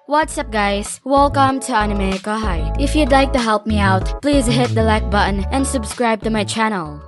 What's up guys? Welcome to AnimeKouhai. If you'd like to help me out, please hit the like button and subscribe to my channel.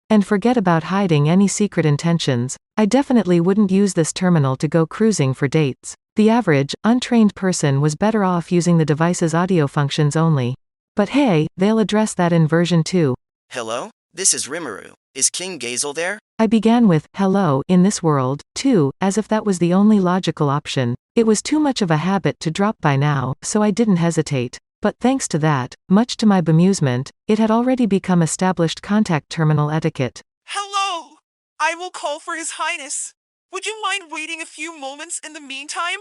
And forget about hiding any secret intentions. I definitely wouldn't use this terminal to go cruising for dates. The average, untrained person was better off using the device's audio functions only. But hey, they'll address that in version 2. Hello? This is Rimuru. Is King Gazel there? I began with, hello, in this world, too, as if that was the only logical option. It was too much of a habit to drop by now, so I didn't hesitate. But thanks to that, much to my bemusement, it had already become established contact terminal etiquette. Hello! I will call for His Highness. Would you mind waiting a few moments in the meantime?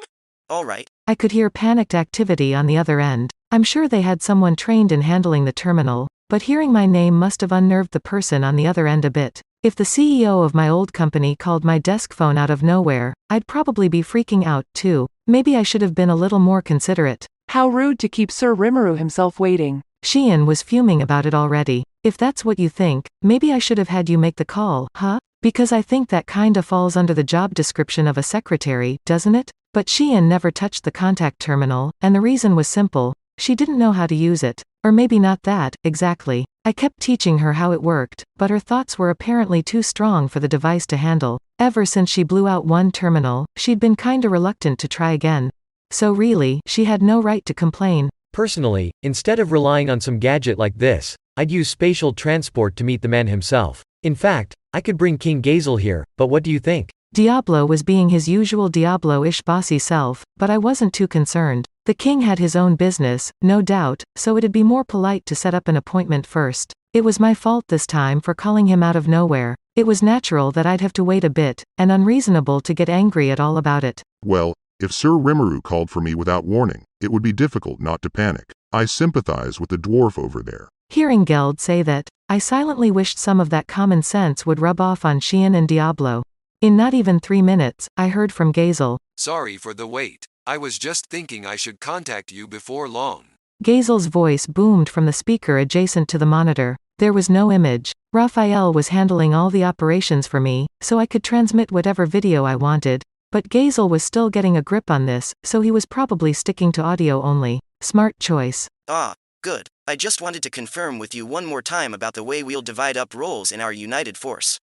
All right. I could hear panicked activity on the other end. I'm sure they had someone trained in handling the terminal, but hearing my name must have unnerved the person on the other end a bit. If the CEO of my old company called my desk phone out of nowhere, I'd probably be freaking out, too. Maybe I should have been a little more considerate. How rude to keep Sir Rimuru himself waiting. Shion was fuming about it already. If that's what you think, maybe I should have had you make the call, huh? Because I think that kinda falls under the job description of a secretary, doesn't it? But Shion never touched the contact terminal, and the reason was simple. She didn't know how to use it. Or maybe not that, exactly. I kept teaching her how it worked, but her thoughts were apparently too strong for the device to handle. Ever since she blew out one terminal, she'd been kinda reluctant to try again. So really, she had no right to complain. Personally, instead of relying on some gadget like this, I'd use spatial transport to meet the man himself. In fact, I could bring King Gazel here, but what do you think? Diablo was being his usual Diablo-ish bossy self, but I wasn't too concerned. The king had his own business, no doubt, so it'd be more polite to set up an appointment first. It was my fault this time for calling him out of nowhere. It was natural that I'd have to wait a bit, and unreasonable to get angry at all about it. Well, if Sir Rimuru called for me without warning, it would be difficult not to panic. I sympathize with the dwarf over there. Hearing Geld say that, I silently wished some of that common sense would rub off on Shion and Diablo. In not even 3 minutes, I heard from Gazel. Sorry for the wait. I was just thinking I should contact you before long. Gazel's voice boomed from the speaker adjacent to the monitor. There was no image. Raphael was handling all the operations for me, so I could transmit whatever video I wanted. But Gazel was still getting a grip on this, so he was probably sticking to audio only. Smart choice. Ah, good. I just wanted to confirm with you one more time about the way we'll divide up roles in our united force.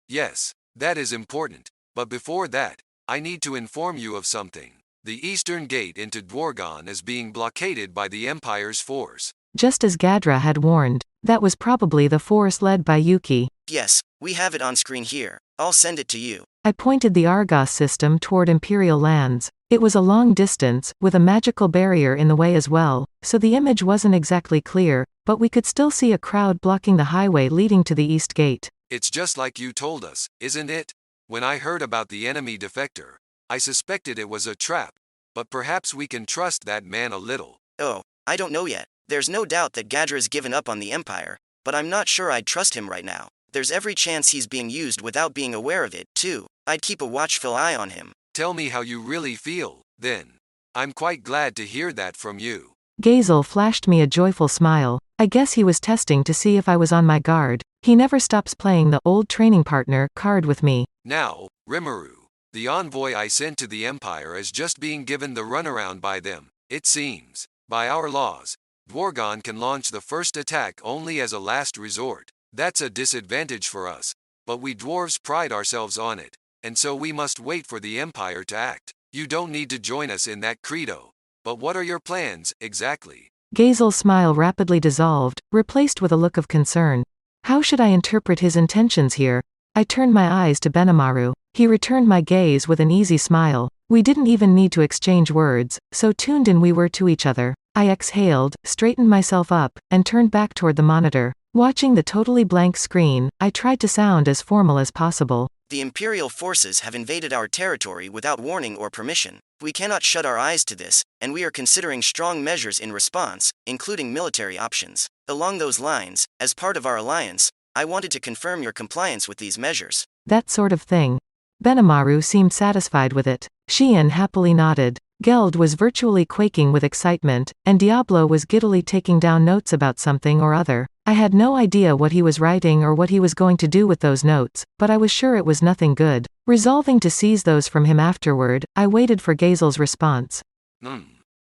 Yes, that is important. But before that, I need to inform you of something. The eastern gate into Dwargon is being blockaded by the Empire's force. Just as Gadra had warned. That was probably the force led by Yuki. Yes, we have it on screen here. I'll send it to you. I pointed the Argos system toward Imperial lands. It was a long distance, with a magical barrier in the way as well, so the image wasn't exactly clear, but we could still see a crowd blocking the highway leading to the east gate. It's just like you told us, isn't it? When I heard about the enemy defector, I suspected it was a trap, but perhaps we can trust that man a little. Oh, I don't know yet. There's no doubt that Gadra's given up on the Empire, but I'm not sure I'd trust him right now. There's every chance he's being used without being aware of it, too. I'd keep a watchful eye on him. Tell me how you really feel, then. I'm quite glad to hear that from you. Gazel flashed me a joyful smile. I guess he was testing to see if I was on my guard. He never stops playing the old training partner card with me. Now, Rimuru, the envoy I sent to the Empire is just being given the runaround by them. It seems, by our laws, Dwargon can launch the first attack only as a last resort. That's a disadvantage for us, but we dwarves pride ourselves on it, and so we must wait for the Empire to act. You don't need to join us in that credo, but what are your plans, exactly? Gazel's smile rapidly dissolved, replaced with a look of concern. How should I interpret his intentions here? I turned my eyes to Benimaru. He returned my gaze with an easy smile. We didn't even need to exchange words, so tuned in we were to each other. I exhaled, straightened myself up, and turned back toward the monitor. Watching the totally blank screen, I tried to sound as formal as possible. The Imperial forces have invaded our territory without warning or permission. We cannot shut our eyes to this, and we are considering strong measures in response, including military options. Along those lines, as part of our alliance, I wanted to confirm your compliance with these measures. That sort of thing. Benimaru seemed satisfied with it. Shion happily nodded. Geld was virtually quaking with excitement, and Diablo was giddily taking down notes about something or other. I had no idea what he was writing or what he was going to do with those notes, but I was sure it was nothing good. Resolving to seize those from him afterward, I waited for Gazel's response.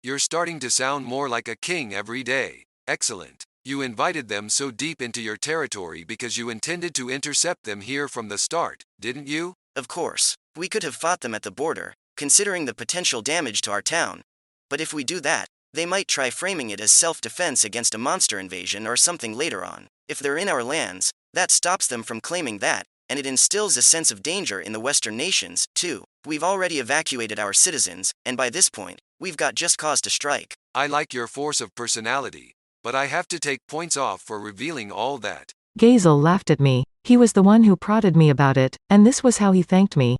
You're starting to sound more like a king every day. Excellent. You invited them so deep into your territory because you intended to intercept them here from the start, didn't you? Of course. We could have fought them at the border, considering the potential damage to our town. But if we do that, they might try framing it as self-defense against a monster invasion or something later on. If they're in our lands, that stops them from claiming that, and it instills a sense of danger in the Western nations, too. We've already evacuated our citizens, and by this point, we've got just cause to strike. I like your force of personality, but I have to take points off for revealing all that. Gazel laughed at me. He was the one who prodded me about it, and this was how he thanked me.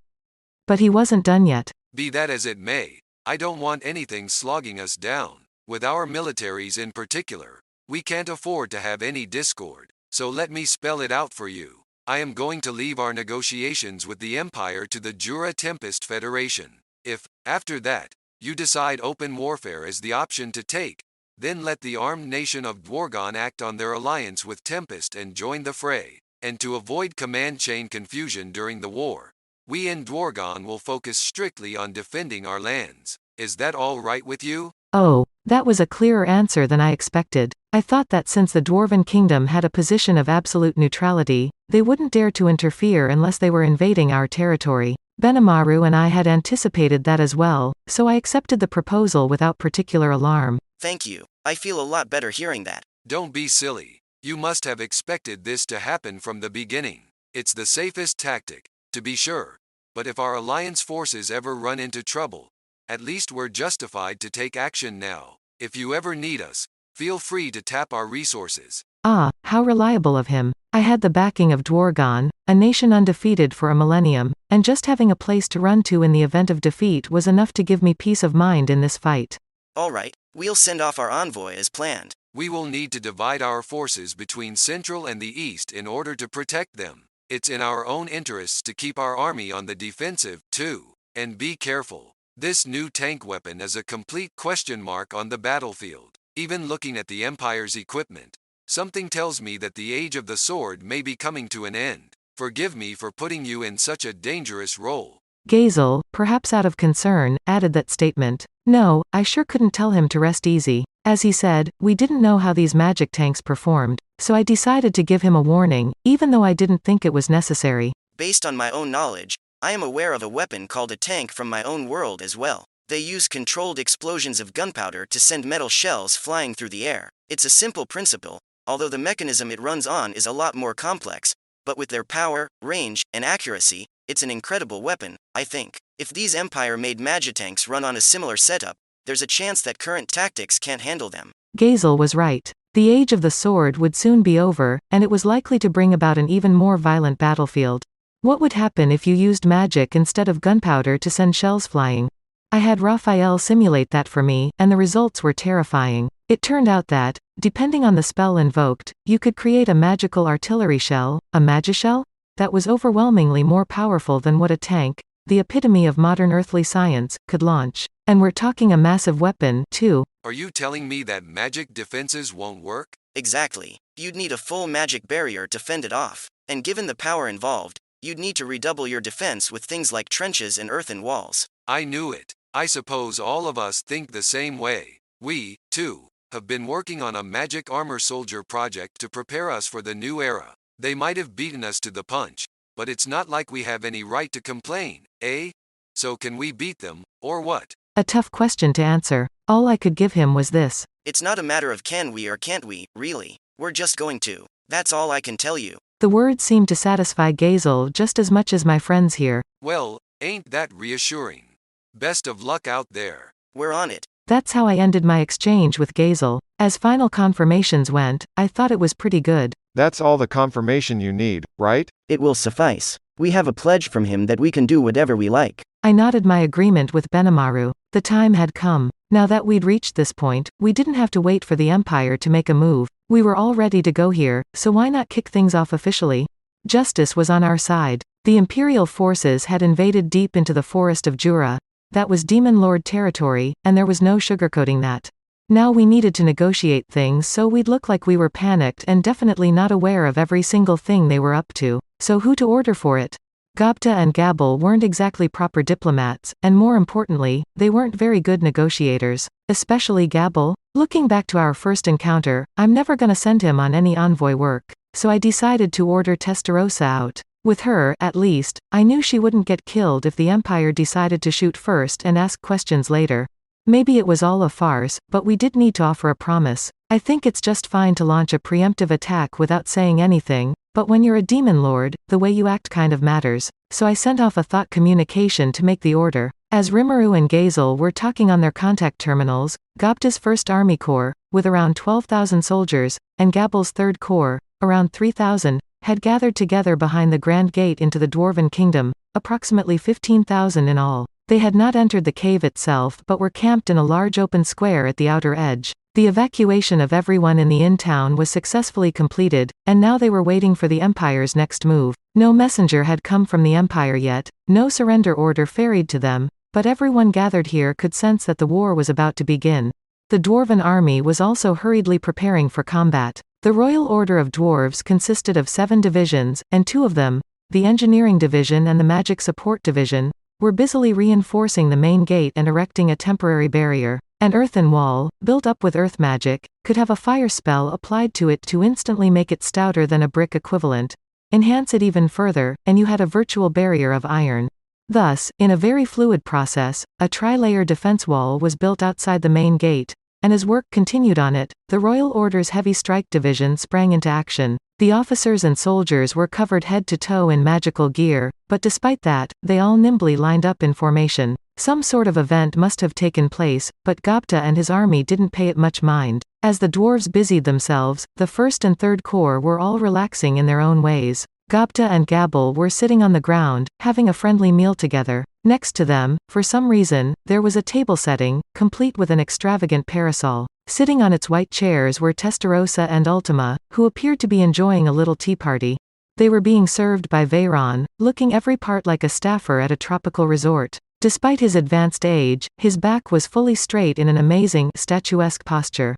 But he wasn't done yet. Be that as it may, I don't want anything slogging us down. With our militaries in particular, we can't afford to have any discord. So let me spell it out for you. I am going to leave our negotiations with the Empire to the Jura Tempest Federation. If, after that, you decide open warfare is the option to take, then let the armed nation of Dwargon act on their alliance with Tempest and join the fray. And to avoid command chain confusion during the war, we in Dwargon will focus strictly on defending our lands. Is that all right with you? Oh, that was a clearer answer than I expected. I thought that since the Dwarven Kingdom had a position of absolute neutrality, they wouldn't dare to interfere unless they were invading our territory. Benimaru and I had anticipated that as well, so I accepted the proposal without particular alarm. Thank you. I feel a lot better hearing that. Don't be silly. You must have expected this to happen from the beginning. It's the safest tactic, to be sure. But if our alliance forces ever run into trouble, at least we're justified to take action now. If you ever need us, feel free to tap our resources. Ah, how reliable of him. I had the backing of Dwargon, a nation undefeated for a millennium, and just having a place to run to in the event of defeat was enough to give me peace of mind in this fight. Alright, we'll send off our envoy as planned. We will need to divide our forces between Central and the East in order to protect them. It's in our own interests to keep our army on the defensive, too. And be careful. This new tank weapon is a complete question mark on the battlefield. Even looking at the Empire's equipment, something tells me that the age of the sword may be coming to an end. Forgive me for putting you in such a dangerous role. Gazel, perhaps out of concern, added that statement. No, I sure couldn't tell him to rest easy. As he said, we didn't know how these magic tanks performed, so I decided to give him a warning, even though I didn't think it was necessary. Based on my own knowledge, I am aware of a weapon called a tank from my own world as well. They use controlled explosions of gunpowder to send metal shells flying through the air. It's a simple principle, although the mechanism it runs on is a lot more complex, but with their power, range, and accuracy, it's an incredible weapon, I think. If these Empire-made magitanks run on a similar setup, there's a chance that current tactics can't handle them. Gazel was right. The age of the sword would soon be over, and it was likely to bring about an even more violent battlefield. What would happen if you used magic instead of gunpowder to send shells flying? I had Raphael simulate that for me, and the results were terrifying. It turned out that, depending on the spell invoked, you could create a magical artillery shell, a magishell, that was overwhelmingly more powerful than what a tank, the epitome of modern earthly science, could launch. And we're talking a massive weapon, too. Are you telling me that magic defenses won't work? Exactly. You'd need a full magic barrier to fend it off. And given the power involved, you'd need to redouble your defense with things like trenches and earthen walls. I knew it. I suppose all of us think the same way. We, too, have been working on a magic armor soldier project to prepare us for the new era. They might have beaten us to the punch, but it's not like we have any right to complain, eh? So can we beat them, or what? A tough question to answer. All I could give him was this. It's not a matter of can we or can't we, really. We're just going to. That's all I can tell you. The words seemed to satisfy Gazel just as much as my friends here. Well, ain't that reassuring? Best of luck out there. We're on it. That's how I ended my exchange with Gazel. As final confirmations went, I thought it was pretty good. That's all the confirmation you need, right? It will suffice. We have a pledge from him that we can do whatever we like. I nodded my agreement with Benimaru. The time had come. Now that we'd reached this point, we didn't have to wait for the Empire to make a move. We were all ready to go here, so why not kick things off officially? Justice was on our side. The Imperial forces had invaded deep into the forest of Jura. That was Demon Lord territory, and there was no sugarcoating that. Now we needed to negotiate things so we'd look like we were panicked and definitely not aware of every single thing they were up to. So who to order for it? Datta and Gazel weren't exactly proper diplomats, and more importantly, they weren't very good negotiators. Especially Gazel. Looking back to our first encounter, I'm never gonna send him on any envoy work, so I decided to order Testarossa out. With her, at least, I knew she wouldn't get killed if the Empire decided to shoot first and ask questions later. Maybe it was all a farce, but we did need to offer a promise. I think it's just fine to launch a preemptive attack without saying anything, but when you're a demon lord, the way you act kind of matters. So I sent off a thought communication to make the order. As Rimuru and Gazel were talking on their contact terminals, Datta's 1st Army Corps, with around 12,000 soldiers, and Gazel's 3rd Corps, around 3,000, had gathered together behind the Grand Gate into the Dwarven Kingdom, approximately 15,000 in all. They had not entered the cave itself but were camped in a large open square at the outer edge. The evacuation of everyone in the in-town was successfully completed, and now they were waiting for the Empire's next move. No messenger had come from the Empire yet, no surrender order ferried to them, but everyone gathered here could sense that the war was about to begin. The Dwarven army was also hurriedly preparing for combat. The Royal Order of Dwarves consisted of 7 divisions, and 2 of them, the Engineering Division and the Magic Support Division, were busily reinforcing the main gate and erecting a temporary barrier. An earthen wall, built up with earth magic, could have a fire spell applied to it to instantly make it stouter than a brick equivalent. Enhance it even further, and you had a virtual barrier of iron. Thus, in a very fluid process, a tri-layer defense wall was built outside the main gate, and as work continued on it, the Royal Order's Heavy Strike Division sprang into action. The officers and soldiers were covered head to toe in magical gear, but despite that, they all nimbly lined up in formation. Some sort of event must have taken place, but Datta and his army didn't pay it much mind. As the dwarves busied themselves, the 1st and 3rd Corps were all relaxing in their own ways. Datta and Gazel were sitting on the ground, having a friendly meal together. Next to them, for some reason, there was a table setting, complete with an extravagant parasol. Sitting on its white chairs were Testarossa and Ultima, who appeared to be enjoying a little tea party. They were being served by Veyron, looking every part like a staffer at a tropical resort. Despite his advanced age, his back was fully straight in an amazing, statuesque posture.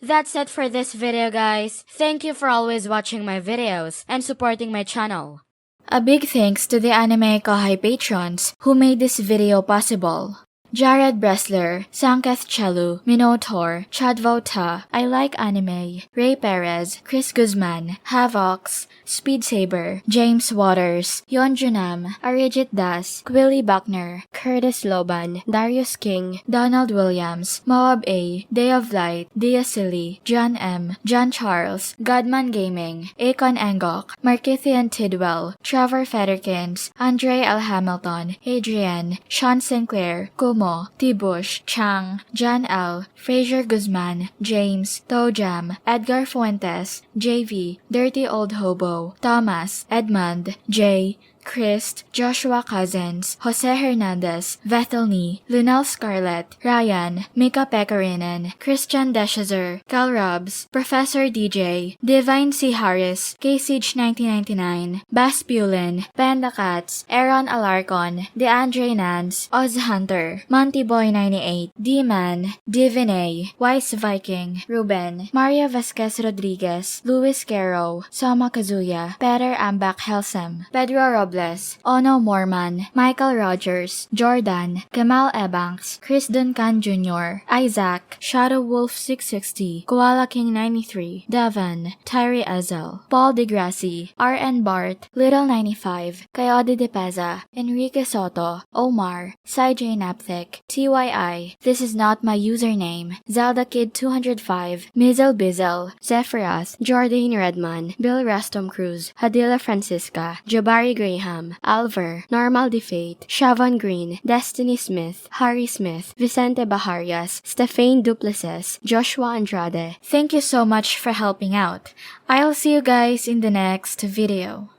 That's it for this video, guys. Thank you for always watching my videos and supporting my channel. A big thanks to the AnimeKouhai patrons who made this video possible. Jared Bressler, Sanketh Chelu, Minotaur, Chadvota, I Like Anime, Ray Perez, Chris Guzman, Havox, Speed Saber, James Waters, Yon Junam, Arijit Das, Quilly Buckner, Curtis Loban, Darius King, Donald Williams, Moab A, Day of Light, Dia Silly, John M, John Charles, Godman Gaming, Akon Engok, Markithian Tidwell, Trevor Federkins, Andre L. Hamilton, Adrian, Sean Sinclair, Kumo, Tibush, Chang, John L, Fraser Guzman, James, Tojam, Edgar Fuentes, JV, Dirty Old Hobo, Thomas, Edmund, Jay, Christ, Joshua Cousins, Jose Hernandez, Vethelny, Lunel Scarlett, Ryan, Mika Pekarinen, Christian Deshazer, Cal Robs, Professor DJ, Divine C. Harris, KCH 1999, Bass Pulin, Panda Cats, Aaron Alarcon, DeAndre Nance, Oz Hunter, Monty Boy 98, D-Man, Divinay, Wise Viking, Ruben, Maria Vasquez Rodriguez, Luis Caro, Soma Kazuya, Peter Ambak Helsem, Pedro Robles, Ono Morman, Michael Rogers, Jordan, Kemal Ebanks, Chris Duncan Jr., Isaac, Shadow Wolf 660, Koala King 93, Devon, Tyree Ezel, Paul DeGrassi, RN Bart, Little 95, Coyote De Peza, Enrique Soto, Omar, J Napthik, TYI, This Is Not My Username, Zelda Kid 205, Mizel Bizel, Zephyros, Jordan Redman, Bill Rastom Cruz, Hadila Francisca, Jabari Graham, Alver, Normal Defate, Shavon Green, Destiny Smith, Harry Smith, Vicente Baharias, Stephane Duplessis, Joshua Andrade. Thank you so much for helping out. I'll see you guys in the next video.